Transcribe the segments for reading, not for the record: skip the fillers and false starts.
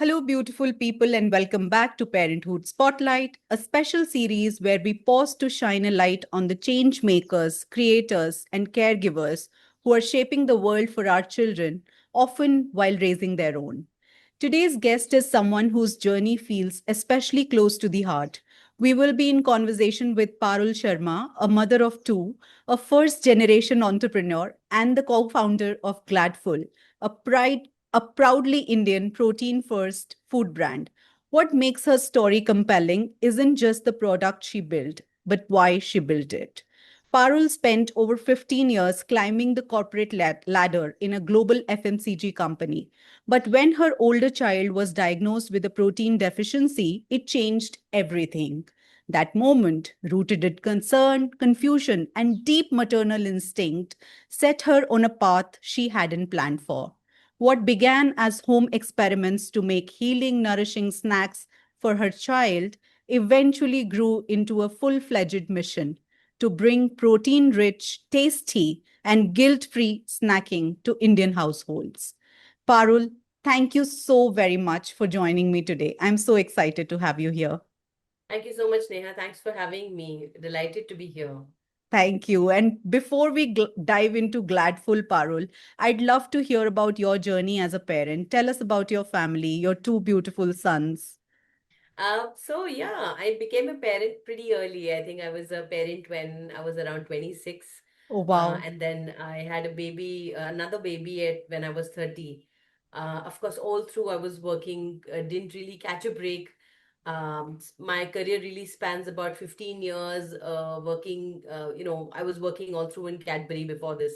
Hello, beautiful people, and welcome back to Parenthood Spotlight, a special series where we pause to shine a light on the change makers, creators, and caregivers who are shaping the world for our children, often while raising their own. Today's guest is someone whose journey feels especially close to the heart. We will be in conversation with Parul Sharma, a mother of two, a first generation entrepreneur, and the co founder of Gladful, a a proudly Indian protein first food brand. What makes her story compelling isn't just the product she built, but why she built it. Parul spent over 15 years climbing the corporate ladder in a global FMCG company. But when her older child was diagnosed with a protein deficiency, it changed everything. That moment, rooted in concern, confusion, and deep maternal instinct, set her on a path she hadn't planned for. What began as home experiments to make healing, nourishing snacks for her child eventually grew into a full fledged mission to bring protein rich, tasty, and guilt free snacking to Indian households. Parul, thank you so very much for joining me today. I'm so excited to have you here. Thank you so much, Neha. Thanks for having me. Delighted to be here. Thank you. And before we dive into Gladful Parul, I'd love to hear about your journey as a parent. Tell us about your family, your two beautiful sons. I became a parent pretty early. I think I was a parent when I was around 26. Oh, wow. And then I had a baby, another baby at when I was 30. Of course, all through I was working, didn't really catch a break. My career really spans about 15 years working. I was working all through in Cadbury before this,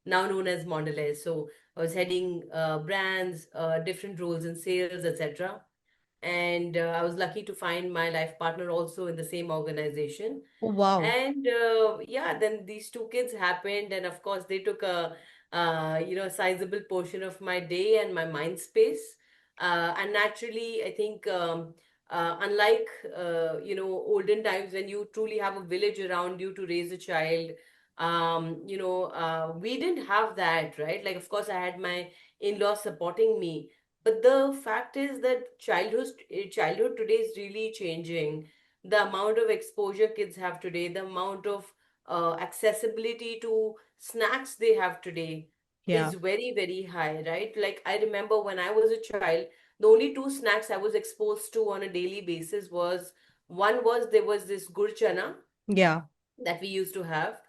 now known as Mondelez. So I was heading brands, different roles in sales, etc. And I was lucky to find my life partner also in the same organization. Oh, wow. And yeah, then these two kids happened, and of course they took a sizable portion of my day and my mind space. And naturally, I think unlike olden times when you truly have a village around you to raise a child, we didn't have that, right? Like, of course, I had my in-laws supporting me, but the fact is that childhood today is really changing. The amount of exposure kids have today, the amount of accessibility to snacks they have today Yeah. is very, very high, right? Like, I remember when I was a child, the only two snacks I was exposed to on a daily basis was, one was there was this gur chana Yeah. that we used to have,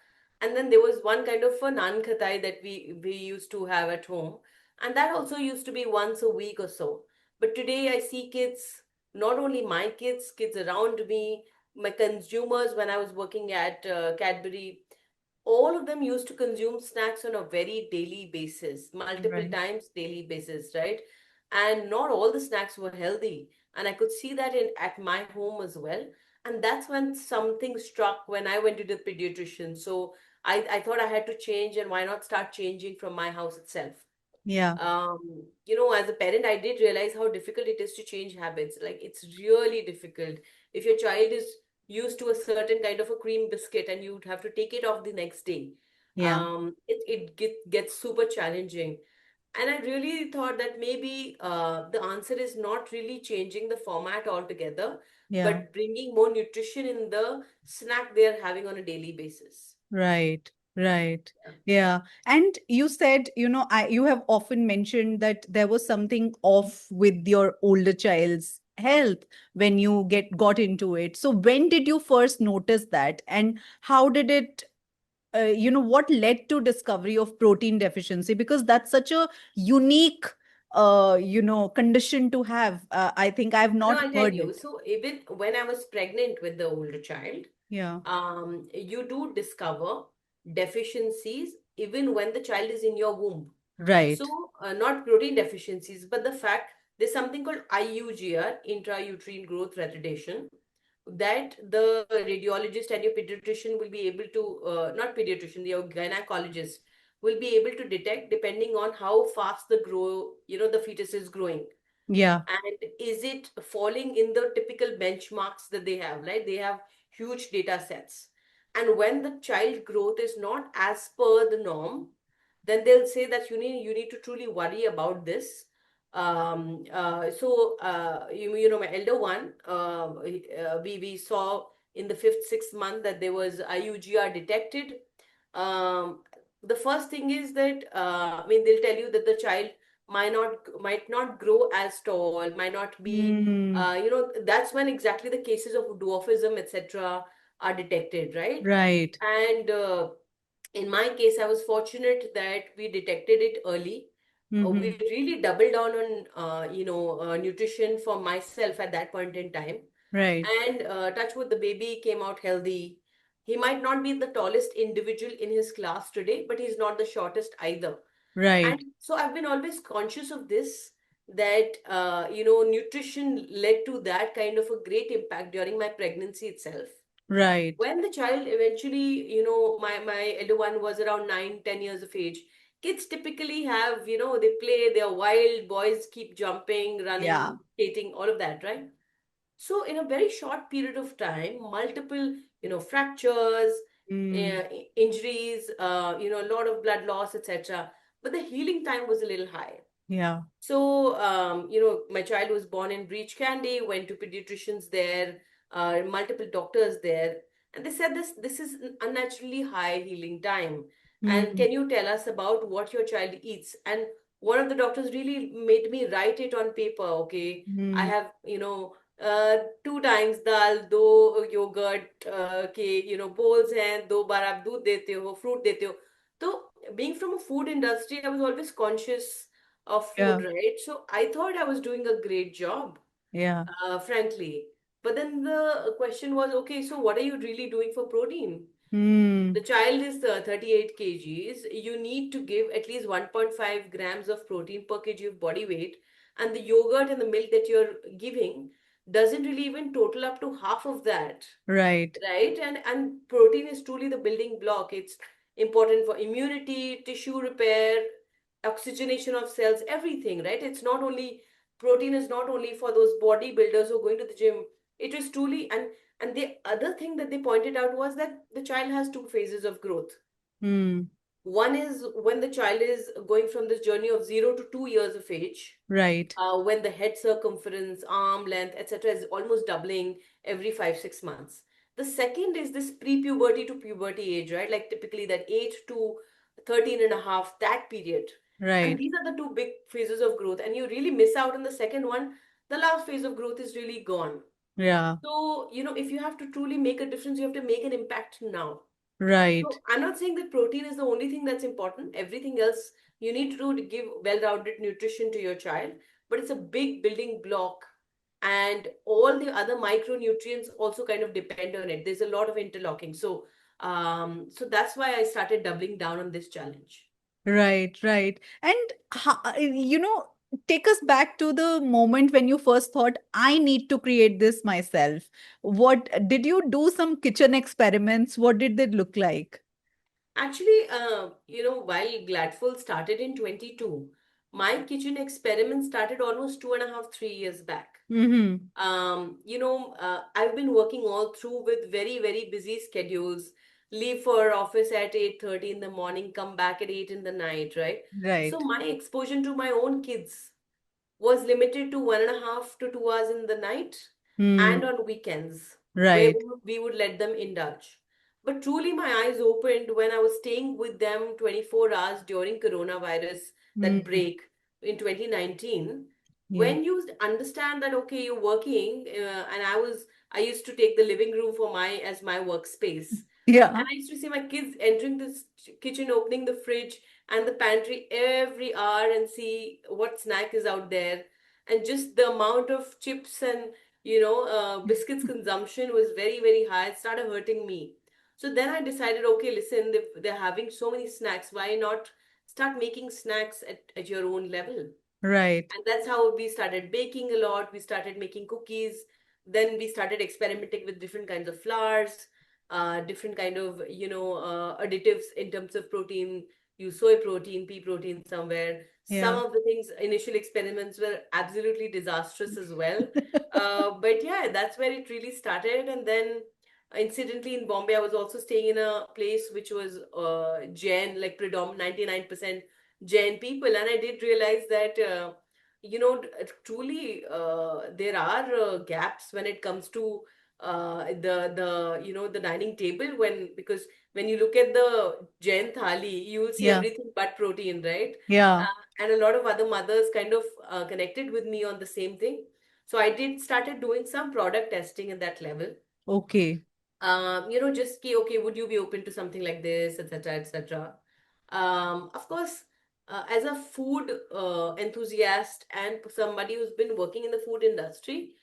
and then there was one kind of a naan khatai that we used to have at home, and that also used to be once a week or so. But today I see kids, not only my kids, kids around me, my consumers, when I was working at Cadbury, all of them used to consume snacks on a very daily basis, multiple Right. times daily basis, right? And not all the snacks were healthy, and I could see that in at my home as well. And that's when something struck when I went to the pediatrician. So I thought I had to change, and why not start changing from my house itself? Yeah. As a parent, I did realize how difficult it is to change habits. Like, it's really difficult. If your child is used to a certain kind of a cream biscuit and you'd have to take it off the next day, Yeah. gets super challenging. And I really thought that maybe the answer is not really changing the format altogether, Yeah. but bringing more nutrition in the snack they're having on a daily basis. Right, right. Yeah. And you said, you have often mentioned that there was something off with your older child's health when you got into it. So when did you first notice that? And how did it, what led to discovery of protein deficiency? Because that's such a unique, condition to have. I think I've No, not I'll tell heard you. it. So even when I was pregnant with the older child, Yeah. you do discover deficiencies even when the child is in your womb. Right. So, not protein deficiencies, but the fact there's something called IUGR, intrauterine growth retardation, that the radiologist and your pediatrician will be able to, not pediatrician, your gynecologist will be able to detect depending on how fast the fetus is growing, Yeah. and is it falling in the typical benchmarks that they have, right? They have huge data sets, and when the child growth is not as per the norm, then they'll say that you need to truly worry about this. You know, my elder one, we saw in the fifth, sixth month that there was IUGR detected. Um, the first thing is that, I mean, they'll tell you that the child might not grow as tall, might not be, Mm, you know, that's when exactly the cases of dwarfism, etc., are detected, right? right. And in my case, I was fortunate that we detected it early. Mm-hmm. We really doubled down on, nutrition for myself at that point in time. Right. And touch wood, the baby came out healthy. He might not be the tallest individual in his class today, but he's not the shortest either. And Right. so I've been always conscious of this, that, nutrition led to that kind of a great impact during my pregnancy itself. Right. When the child eventually, you know, my elder one was around 9, 10 years of age. Kids typically have, you know, they play, they're wild, boys keep jumping, Yeah. running, skating, all of that, right? So in a very short period of time, multiple, you know, fractures, Mm, injuries, a lot of blood loss, etc. But the healing time was a little high. yeah. So, my child was born in Breach Candy, went to pediatricians there, multiple doctors there, and they said this is an unnaturally high healing time. And Mm, can you tell us about what your child eats? And one of the doctors really made me write it on paper. Okay, I mm, have, two times dal, do yogurt, के bowls हैं, दो बार आप दूध देते हो, fruit देते हो. So being from a food industry, I was always conscious of food, yeah. right? So I thought I was doing a great job, Yeah. frankly. But then the question was, okay, so what are you really doing for protein? The Mm, child is 38 kgs. You need to give at least 1.5 grams of protein per kg of body weight. And the yogurt and the milk that you're giving doesn't really even total up to half of that, right. right? And protein is truly the building block. It's important for immunity, tissue repair, oxygenation of cells, everything, right? It's not only protein is not only for those bodybuilders who are going to the gym. It is truly, and the other thing that they pointed out was that the child has two phases of growth. Mm, One is when the child is going from this journey of 0 to 2 years of age, right. when the head circumference, arm length, etc., is almost doubling every 5, 6 months. The second is this pre-puberty to puberty age, right? Like typically that 8 to 13 and a half, that period. And Right. these are the two big phases of growth. And you really miss out on the second one. The last phase of growth is really gone. Yeah. So, if you have to truly make a difference, you have to make an impact now. Right. So I'm not saying that protein is the only thing that's important. Everything else you need to do to give well-rounded nutrition to your child, but it's a big building block. And all the other micronutrients also kind of depend on it. There's a lot of interlocking. So that's why I started doubling down on this challenge. Right. Right. And, take us back to the moment when you first thought, I need to create this myself. What did you do some kitchen experiments? What did they look like? Actually, while Gladful started in 22, my kitchen experiment started almost 2.5, 3 years back. Mm-hmm. I've been working all through with very, very busy schedules. Leave for office at 8:30 in the morning, come back at 8 in the night, right? So Right. my exposure to my own kids was limited to 1.5 to 2 hours in the night Hmm. and on weekends, where Right. we would let them indulge. But truly, my eyes opened when I was staying with them 24 hours during coronavirus, that Hmm. break in 2019. Yeah. When you understand that, okay, you're working, and I used to take the living room for my workspace. Yeah. And I used to see my kids entering this kitchen, opening the fridge and the pantry every hour and see what snack is out there. And just the amount of chips and, biscuits consumption was very, very high. It started hurting me. So then I decided, okay, listen, they're having so many snacks. Why not start making snacks at your own level? Right. And that's how we started baking a lot. We started making cookies. Then we started experimenting with different kinds of flours, different kind of, additives in terms of protein. Use soy protein, pea protein somewhere. Some Yeah. of the things, initial experiments were absolutely disastrous as well. But yeah, that's where it really started. And then incidentally in Bombay, I was also staying in a place which was Jain, like predominant 99% Jain people. And I did realize that truly, there are gaps when it comes to the dining table, because when you look at the Jain thali, you will see Yeah. everything but protein, right? Yeah. And a lot of other mothers kind of connected with me on the same thing. So I did started doing some product testing at that level. Okay. Just okay, would you be open to something like this, etc., etc. Of course, as a food enthusiast and somebody who's been working in the food industry,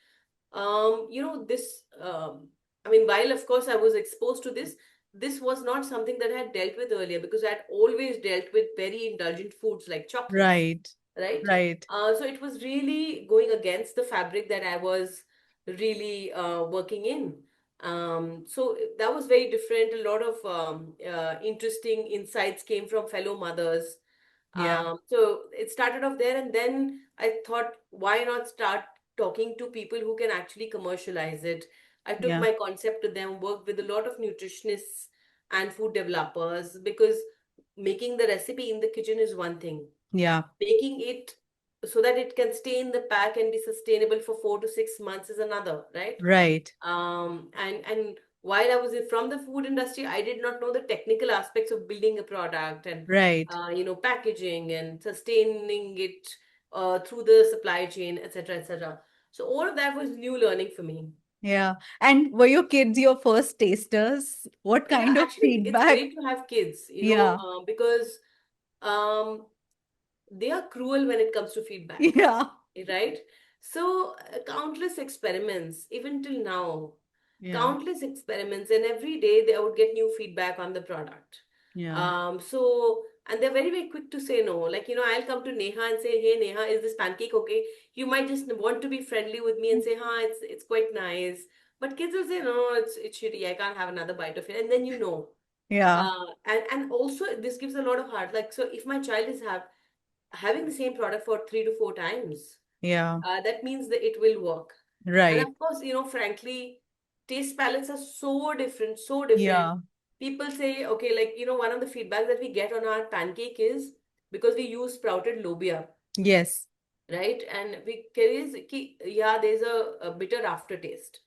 this, I mean, while of course I was exposed to this, this was not something that I had dealt with earlier, because I had always dealt with very indulgent foods like chocolates, Right. right? Right. So it was really going against the fabric that I was really working in. So that was very different. A lot of interesting insights came from fellow mothers. Yeah. So it started off there, and then I thought, why not start talking to people who can actually commercialize it? I took Yeah. my concept to them, worked with a lot of nutritionists and food developers, because making the recipe in the kitchen is one thing, Yeah. making it so that it can stay in the pack and be sustainable for 4 to 6 months is another, right? Right. And while I was from the food industry, I did not know the technical aspects of building a product, and Right. packaging and sustaining it through the supply chain, etc., etc. So all of that was new learning for me. Yeah. And were your kids your first tasters? What Yeah, kind of actually, it's feedback? great to have kids, Yeah. because um, they are cruel when it comes to feedback, Yeah. right? So, countless experiments, even till now, Yeah. countless experiments, and every day they would get new feedback on the product. Yeah. And they're very, very quick to say no. Like, I'll come to Neha and say, "Hey, Neha, is this pancake okay?" You might just want to be friendly with me and say, it's quite nice. But kids will say, "No, it's shitty. I can't have another bite of it." And then Yeah. and also this gives a lot of heart. Like, so if my child is having the same product for 3 to 4 times, Yeah. that means that it will work. And Right. of course, frankly, taste palettes are so different, so different. Yeah. People say, okay, like, one of the feedback that we get on our pancake is because we use sprouted lobia, Yes. right? And yeah, there's a bitter aftertaste.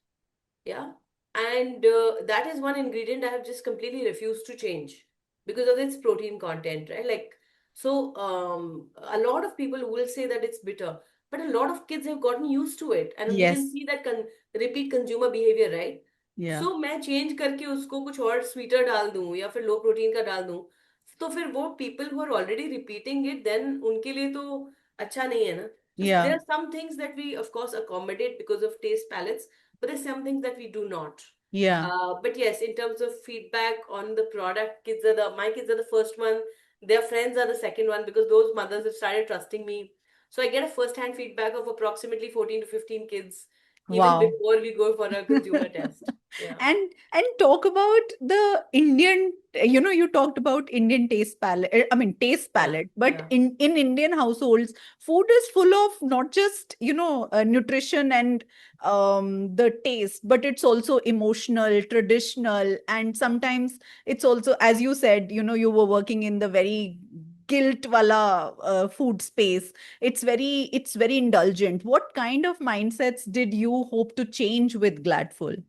Yeah. And that is one ingredient I have just completely refused to change because of its protein content, right? Like, so a lot of people will say that it's bitter, but a lot of kids have gotten used to it. And we can Yes. see that repeat consumer behavior, right? Yeah. So मैं change करके उसको कुछ और sweater डाल दूं या फिर लो protein का डाल दूं, तो फिर वो people who are already repeating it, then उनके लिए तो अच्छा नहीं है ना. So there Yeah. are some things that we of course accommodate because of taste palettes, but there's some things that we do not. Yeah. But yes, in terms of feedback on the product, my kids are the first one. Their friends are the second one, because those mothers have started trusting me. So I get a first-hand feedback of approximately 14 to 15 kids even Wow. before we go for a consumer test. Yeah. And talk about the Indian, you talked about Indian taste palette, I mean taste Yeah. palette, but Yeah. in Indian households, food is full of not just, nutrition and the taste, but it's also emotional, traditional, and sometimes it's also, as you said, you were working in the very guilt wala food space. It's very indulgent. What kind of mindsets did you hope to change with Gladful?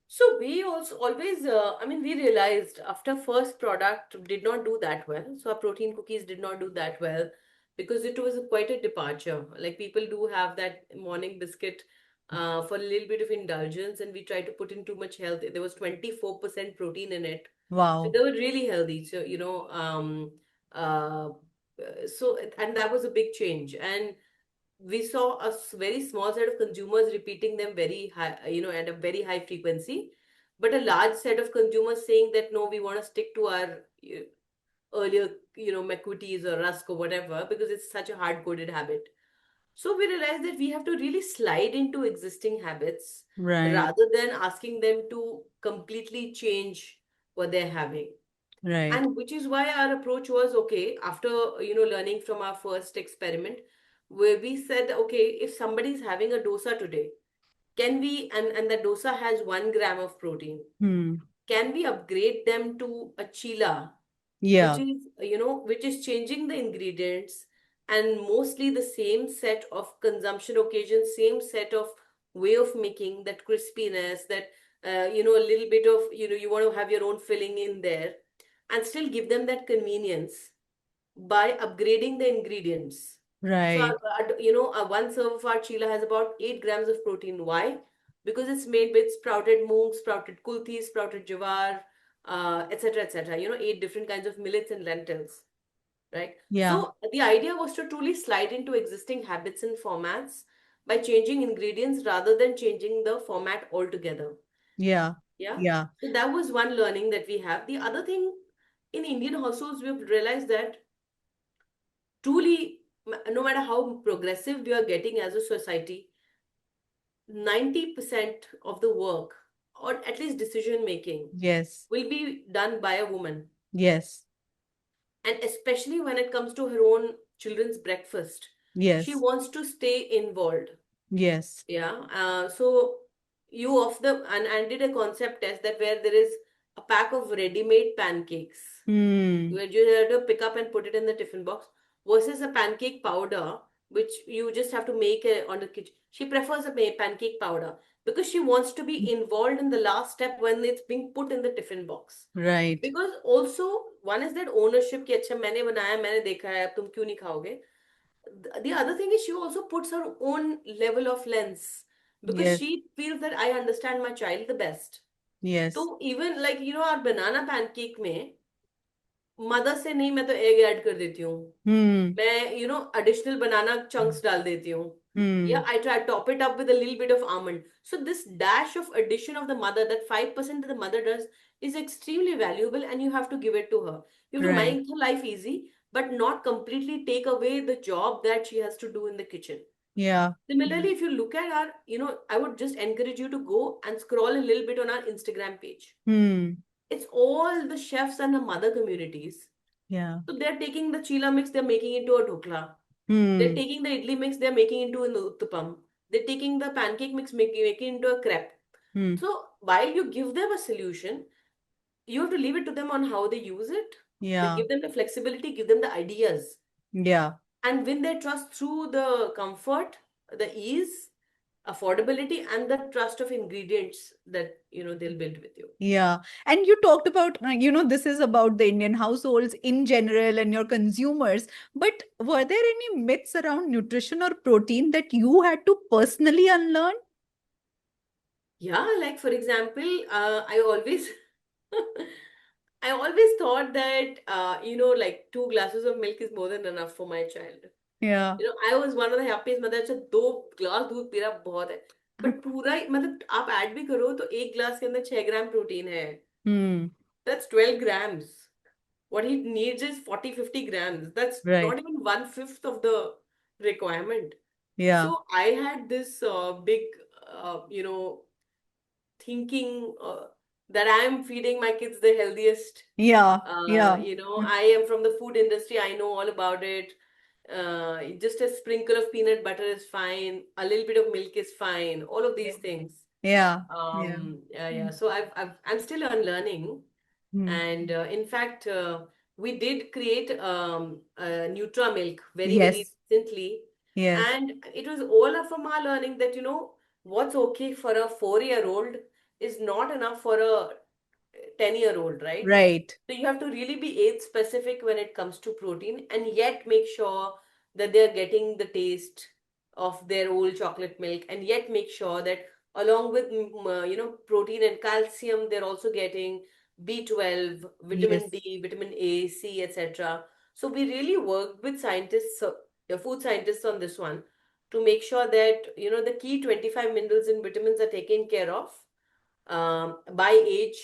So we also always, I mean, we realized after first product did not do that well. So our protein cookies did not do that well because it was quite a departure. Like, people do have that morning biscuit for a little bit of indulgence, and we tried to put in too much health. There was 24% protein in it. So Wow. they were really healthy. So, and that was a big change. And we saw a very small set of consumers repeating them very high, at a very high frequency, but a large set of consumers saying that no, we want to stick to our earlier, McVitie's or Rusk or whatever, because it's such a hard coded habit. So we realized that we have to really slide into existing habits Right. rather than asking them to completely change what they're having. Right. And which is why our approach was, okay, after learning from our first experiment, where we said, okay, if somebody is having a dosa today, can we, and the dosa has 1 gram of protein, Hmm. can we upgrade them to a chila, which Yeah. is, which is changing the ingredients, and mostly the same set of consumption occasions, same set of way of making, that crispiness, that a little bit of, you want to have your own filling in there, and still give them that convenience by upgrading the ingredients. So, Right. one serve of our chila has about 8 grams of protein. Why? Because it's made with sprouted moong, sprouted kulthi, sprouted jawar, etc., etc. 8 different kinds of millets and lentils, right? Yeah. So the idea was to truly slide into existing habits and formats by changing ingredients rather than changing the format altogether. Yeah. Yeah. Yeah. So that was one learning that we have. The other thing, in Indian households, we've realized that truly, no matter how progressive we are getting as a society, 90% of the work, or at least decision making, Yes. will be done by a woman. Yes. And especially when it comes to her own children's breakfast, she Yes. wants to stay involved. Yes. Yeah. So you off the and I did a concept test that where there is a pack of ready-made pancakes Hmm. where you have to pick up and put it in the tiffin box versus a pancake powder which you just have to make on the kitchen. She prefers a pancake powder because she wants to be involved in the last step when it's being put in the tiffin box. Right. Because also one is that ownership कि अच्छा मैंने बनाया मैंने देखा है अब तुम क्यों नहीं खाओगे. The other thing is she also puts her own level of lens because Yes. she feels that I understand my child the best. Yes. So even like our banana pancake में मदर से नहीं मैं तो egg add कर देती हूँ. Hmm. मैं additional banana chunks डाल देती हूँ. Yeah, Hmm. I try top it up with a little bit of almond. So this dash of addition of the mother, that 5% that the mother does, is extremely valuable, and you have to give it to her. You have to Right. make her life easy, but not completely take away the job that she has to do in the kitchen. Yeah. Yeah. Similarly, if you look at our, I would just encourage you to go and scroll a little bit on our Instagram page. Hmm. It's all the chefs and the mother communities. Yeah. So they're taking the chila mix, they're making it into a dhokla. They're Hmm. taking the idli mix, they're making into an uttapam. They're taking the pancake mix, making into a crepe. Hmm. So while you give them a solution, you have to leave it to them on how they use it. But Yeah. give them the flexibility, give them the ideas, Yeah. and win their trust through the comfort, the ease, affordability, and the trust of ingredients that they'll build with you. Yeah. And you talked about, this is about the Indian households in general and your consumers. But were there any myths around nutrition or protein that you had to personally unlearn? Yeah, like for example, I always I always thought that like 2 glasses of milk is more than enough for my child. Yeah. I was one of the happiest mother. अच्छा 2 glass दूध P रहा बहुत है. But पूरा मतलब आप add भी करो तो 1 ग्लास के अंदर 6 ग्राम प्रोटीन है. Hmm. That's 12 grams. What he needs is 40-50 grams. That's Right. not even 1/5 of the requirement. Yeah. So I had this big, thinking that I'm feeding my kids the healthiest. Yeah. Yeah. I am from the food industry. I know all about it. Just a sprinkle of peanut butter is fine. A little bit of milk is fine. All of these things. Yeah. Yeah. Yeah. So I'm still unlearning. Hmm. And in fact, we did create a Nutra Milk very, very Yes. recently. Yes. And it was all of from our learning that, what's okay for a 4-year-old is not enough for a 10-year-old, right? Right. So you have to really be age specific when it comes to protein and yet make sure that they're getting the taste of their old chocolate milk and yet make sure that along with protein and calcium they're also getting B12, vitamin Yes. D, vitamin A, C, etc. So we really worked with scientists, food scientists on this one to make sure that the key 25 minerals and vitamins are taken care of by age.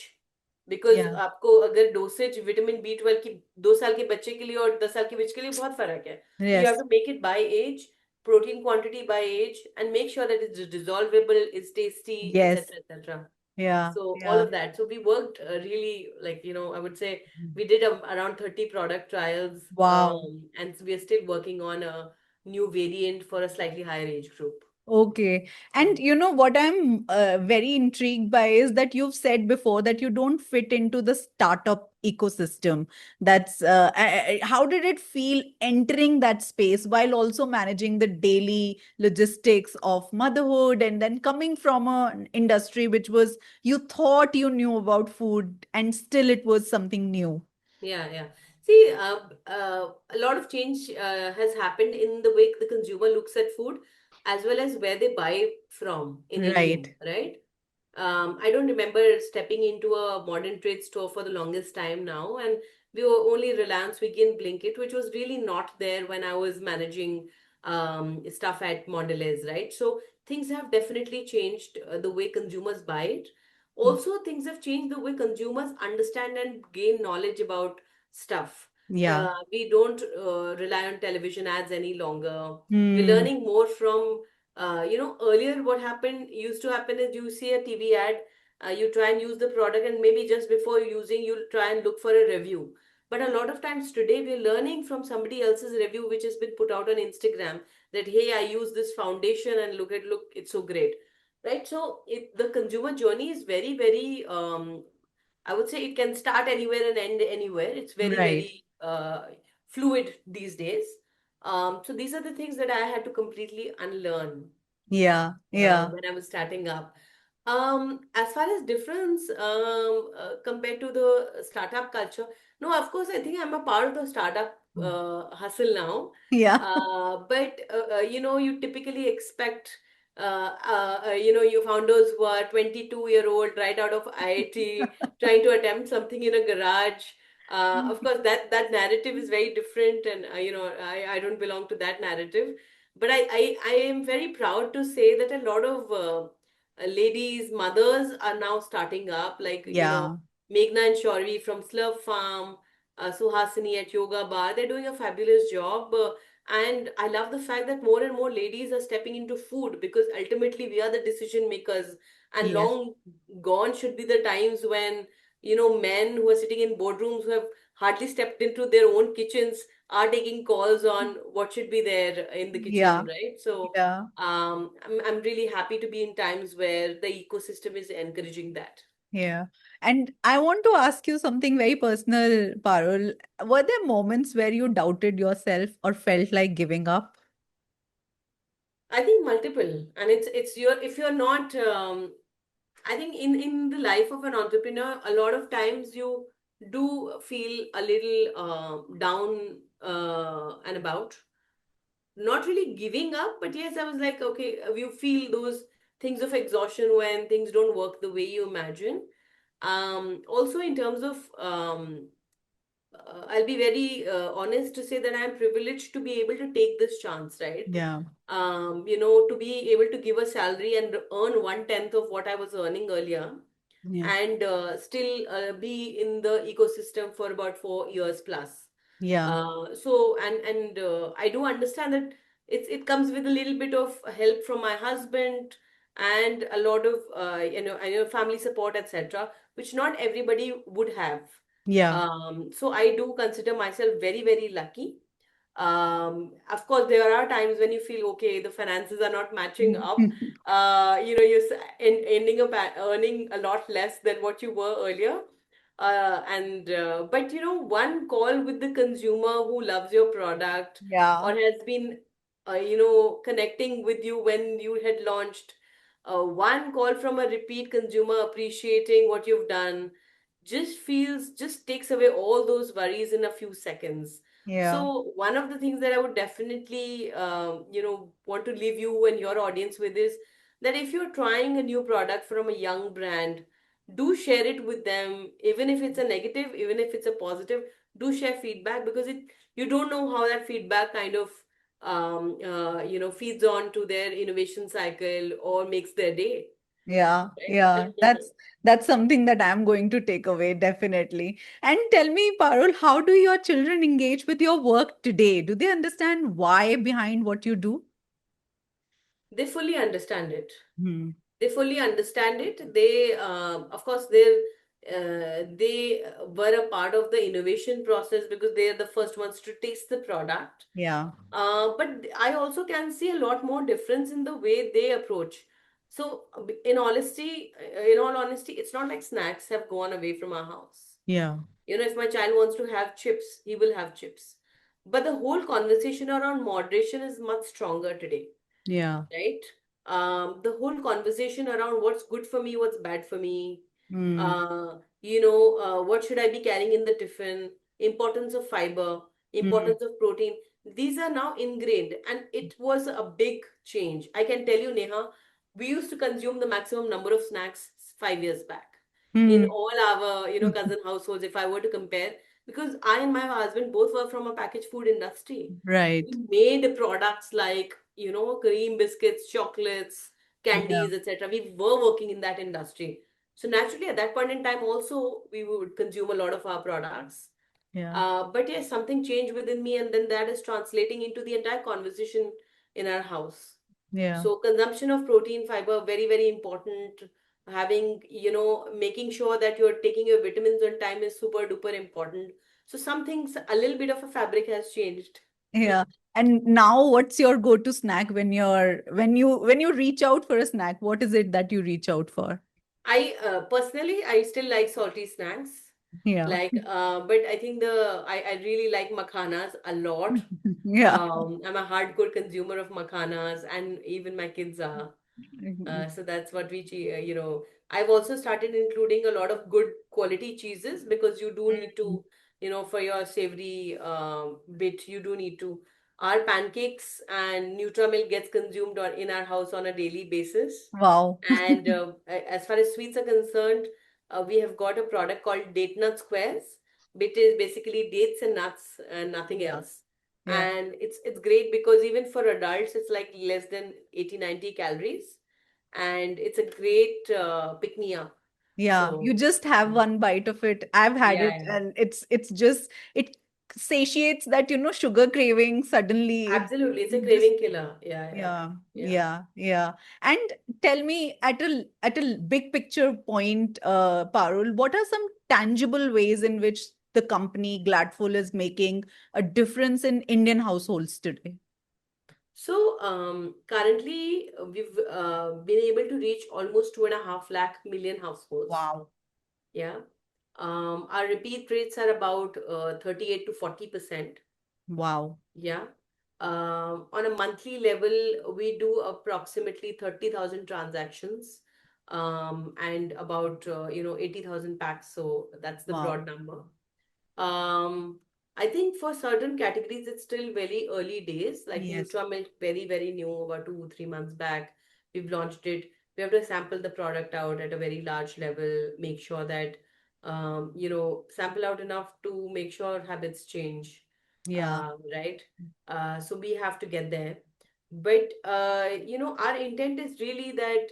Because Yeah. आपको अगर dosage vitamin B12 की 2 साल के बच्चे के लिए और 10 साल के बच्चे के लिए बहुत फर्क है. So you have Yes. to make it by age, protein quantity by age, and make sure that it's dissolvable, it's tasty, Yes. etc., etc. Yeah. So all Yeah. of that. So we worked really like I would say we did around 30 product trials, Wow. and we are still working on a new variant for a slightly higher age group. Okay. And Mm. you know what I'm very intrigued by is that you've said before that you don't fit into the startup ecosystem. How did it feel entering that space while also managing the daily logistics of motherhood, and then coming from an industry which was, you thought you knew about food and still it was something new. Yeah, yeah. See, a lot of change has happened in the way the consumer looks at food, as well as where they buy from in India, Right. right? I don't remember stepping into a modern trade store for the longest time now, and we were only Reliance, Swiggy, and Blinkit, which was really not there when I was managing stuff at Mondelez, right? So things have definitely changed the way consumers buy it. Also, things have changed the way consumers understand and gain knowledge about stuff. Yeah. We don't rely on television ads any longer. We're Hmm. learning more from earlier what happened used to happen is you see a TV ad, you try and use the product, and maybe just before using, you'll try and look for a review. But a lot of times today, we're learning from somebody else's review, which has been put out on Instagram, that hey, I use this foundation and look, it's so great, right? So the consumer journey is very, very. I would say it can start anywhere and end anywhere. It's very, Right. very fluid these days. So these are the things that I had to completely unlearn Yeah. Yeah. when I was starting up. As far as difference compared to the startup culture, no, of course, I think I'm a part of the startup hustle now. Yeah. But you typically expect, your founders who are 22-year-old right out of IIT trying to attempt something in a garage. Of course, that narrative is very different, and I don't belong to that narrative. But I am very proud to say that a lot of ladies, mothers are now starting up, like, Yeah. Meghna and Shauri from Slurp Farm, Suhasini at Yoga Bar. They're doing a fabulous job. And I love the fact that more and more ladies are stepping into food, because ultimately we are the decision makers. And Yes. long gone should be the times when, men who are sitting in boardrooms who have hardly stepped into their own kitchens are taking calls on what should be there in the kitchen, Yeah. right? So Yeah. I'm really happy to be in times where the ecosystem is encouraging that. Yeah. And I want to ask you something very personal, Parul. Were there moments where you doubted yourself or felt like giving up? I think multiple, and it's your if you're not. I think in the life of an entrepreneur, a lot of times you do feel a little down and about. Not really giving up, but yes, I was like, okay, you feel those things of exhaustion when things don't work the way you imagine. Also, in terms of I'll be very honest to say that I'm privileged to be able to take this chance, right? Yeah. To be able to give a salary and earn 1/10 of what I was earning earlier, Yeah. and still be in the ecosystem for about 4 years plus. Yeah. I do understand that it comes with a little bit of help from my husband and a lot of I know family support, etc., which not everybody would have. Yeah. So I do consider myself very, very lucky. Of course, there are times when you feel okay, the finances are not matching up. Ending up earning a lot less than what you were earlier. And But one call with the consumer who loves your product or Yeah. has been, connecting with you when you had launched, one call from a repeat consumer appreciating what you've done just takes away all those worries in a few seconds. Yeah. So one of the things that I would definitely, want to leave you and your audience with is that if you're trying a new product from a young brand, do share it with them, even if it's a negative, even if it's a positive. Do share feedback, because you don't know how that feedback kind of feeds on to their innovation cycle or makes their day, Yeah, right? yeah, that's something that I'm going to take away definitely. And tell me, Parul, how do your children engage with your work today? Do they understand why behind what you do? They fully understand it. Hmm. They fully understand it. They, of course, they were a part of the innovation process because they are the first ones to taste the product. Yeah, But I also can see a lot more difference in the way they approach. So, in all honesty, it's not like snacks have gone away from our house. yeah, If my child wants to have chips, he will have chips. But the whole conversation around moderation is much stronger today, Yeah. right? The whole conversation around what's good for me, what's bad for me, Mm. what should I be carrying in the tiffin, importance of fiber, Mm. importance of protein. These are now ingrained, and it was a big change. I can tell you, Neha, we used to consume the maximum number of snacks 5 years back in Mm. all our, cousin households, if I were to compare, because I and my husband both were from a packaged food industry. Right. We made products like, cream biscuits, chocolates, Yeah. candies, etc. We were working in that industry. So naturally, at that point in time, also we would consume a lot of our products. Yeah. But yes, something changed within me, and then that is translating into the entire conversation in our house. Yeah. So consumption of protein, fiber, very, very important. Having, making sure that you're taking your vitamins on time is super duper important. So some things, a little bit of a fabric has changed. Yeah. And now what's your go-to snack when you reach out for a snack? What is it that you reach out for? I personally, I still like salty snacks. Yeah. But I think I really like makhanas a lot. Yeah. I'm a hardcore consumer of makhanas, and even my kids are. So that's what I've also started including a lot of good quality cheeses, because you do need Mm. to, for your savory bit, you do need to. Our pancakes and Nutramilk gets consumed in our house on a daily basis. Wow. And as far as sweets are concerned, we have got a product called Date Nut Squares, which is basically dates and nuts and nothing Yeah. else. Yeah. And it's great because even for adults, it's like less than 80-90 calories, and it's a great pick me up. Yeah, you So just have yeah, one bite of it. I've had yeah, it yeah. and it's just it satiates that, sugar craving suddenly. It Absolutely, it's a just craving killer. Yeah, yeah, yeah, yeah. yeah, yeah. And tell me at a big picture point, Parul, what are some tangible ways in which the company Gladful is making a difference in Indian households today? So currently we've been able to reach almost 2.5 lakh million households. Wow. Yeah. Our repeat rates are about 38 to 40%. Wow. Yeah. On a monthly level, we do approximately 30,000 transactions, and about 80,000 packs. So that's the Wow. broad number. Um, I think for certain categories, it's still very early days. Like Yes. Nutramilk, very, very new, about 2, 3 months back. We've launched it. We have to sample the product out at a very large level, make sure that, sample out enough to make sure habits change, Yeah. right? So we have to get there. But, our intent is really that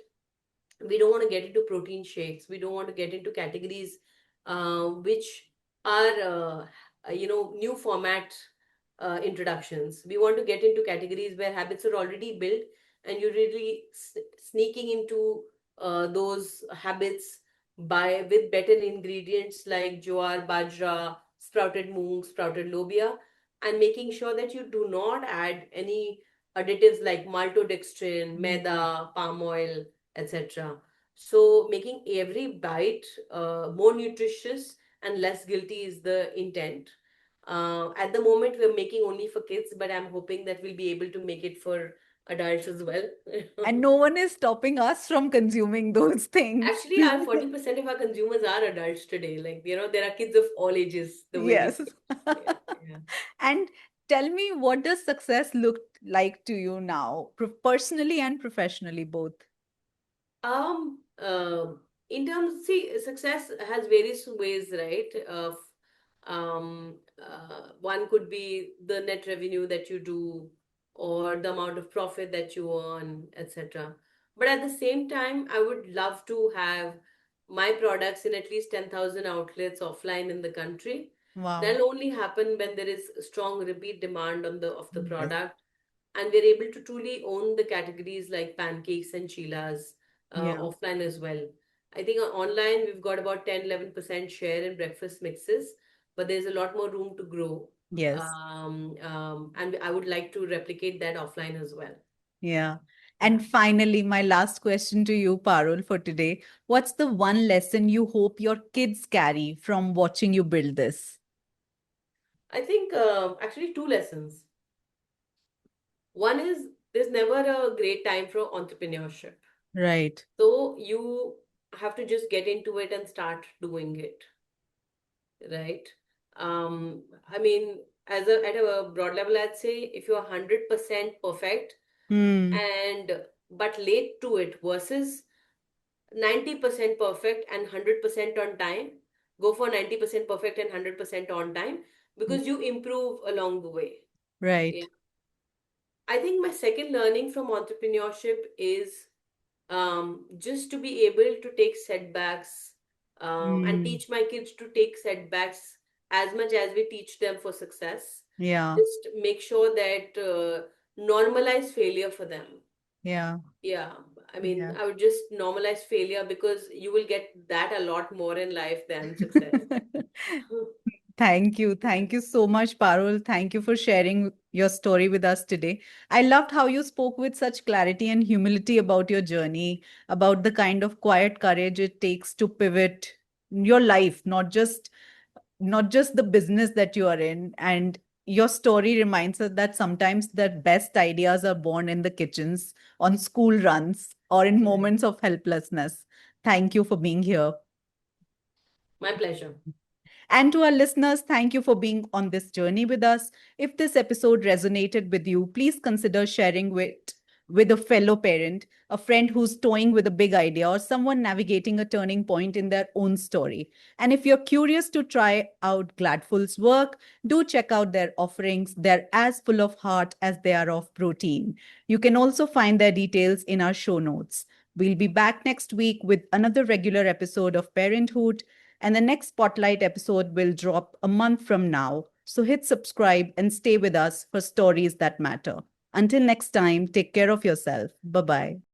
we don't want to get into protein shakes. We don't want to get into categories which are new format introductions. We want to get into categories where habits are already built, and you're really sneaking into those habits by with better ingredients like jowar, bajra, sprouted moong, sprouted lobia, and making sure that you do not add any additives like maltodextrin, Mm. maida, palm oil, etc. So making every bite more nutritious and less guilty is the intent. At the moment, we're making only for kids, but I'm hoping that we'll be able to make it for adults as well. And no one is stopping us from consuming those things. Actually, our 40% of our consumers are adults today. Like, there are kids of all ages, the way we Yes. say. Yeah, yeah. And tell me, what does success look like to you now, personally and professionally, both? In terms, see, success has various ways, right? One could be the net revenue that you do, or the amount of profit that you earn, etc. But at the same time, I would love to have my products in at least 10,000 outlets offline in the country. Wow. That'll only happen when there is strong repeat demand of the Yes. product, and we're able to truly own the categories like pancakes and chilas Yeah. offline as well. I think online we've got about 10-11% share in breakfast mixes, but there's a lot more room to grow. Yes. And I would like to replicate that offline as well. Yeah. And finally, my last question to you, Parul, for today. What's the one lesson you hope your kids carry from watching you build this? I think actually two lessons. One is there's never a great time for entrepreneurship. Right. So you have to just get into it and start doing it, right? I mean, as a at a broad level, I'd say if you're 100% perfect Hmm. and but late to it versus 90% perfect and 100% on time, go for 90% perfect and 100% on time because you improve along the way. Yeah. Right. I think my second learning from entrepreneurship is just to be able to take setbacks and Hmm. teach my kids to take setbacks as much as we teach them for success. Yeah. Just make sure that normalize failure for them. Yeah. Yeah, I mean, Yeah. I would just normalize failure because you will get that a lot more in life than success. Thank you. Thank you so much, Parul. Thank you for sharing your story with us today. I loved how you spoke with such clarity and humility about your journey, about the kind of quiet courage it takes to pivot your life, not just the business that you are in. And your story reminds us that sometimes the best ideas are born in the kitchens, on school runs, or in Right. moments of helplessness. Thank you for being here. My pleasure. And to our listeners, thank you for being on this journey with us. If this episode resonated with you, please consider sharing with a fellow parent, a friend who's toying with a big idea, or someone navigating a turning point in their own story. And if you're curious to try out Gladful's work, do check out their offerings. They're as full of heart as they are of protein. You can also find their details in our show notes. We'll be back next week with another regular episode of Parenthood, and the next Spotlight episode will drop a month from now. So hit subscribe and stay with us for stories that matter. Until next time, take care of yourself. Bye bye.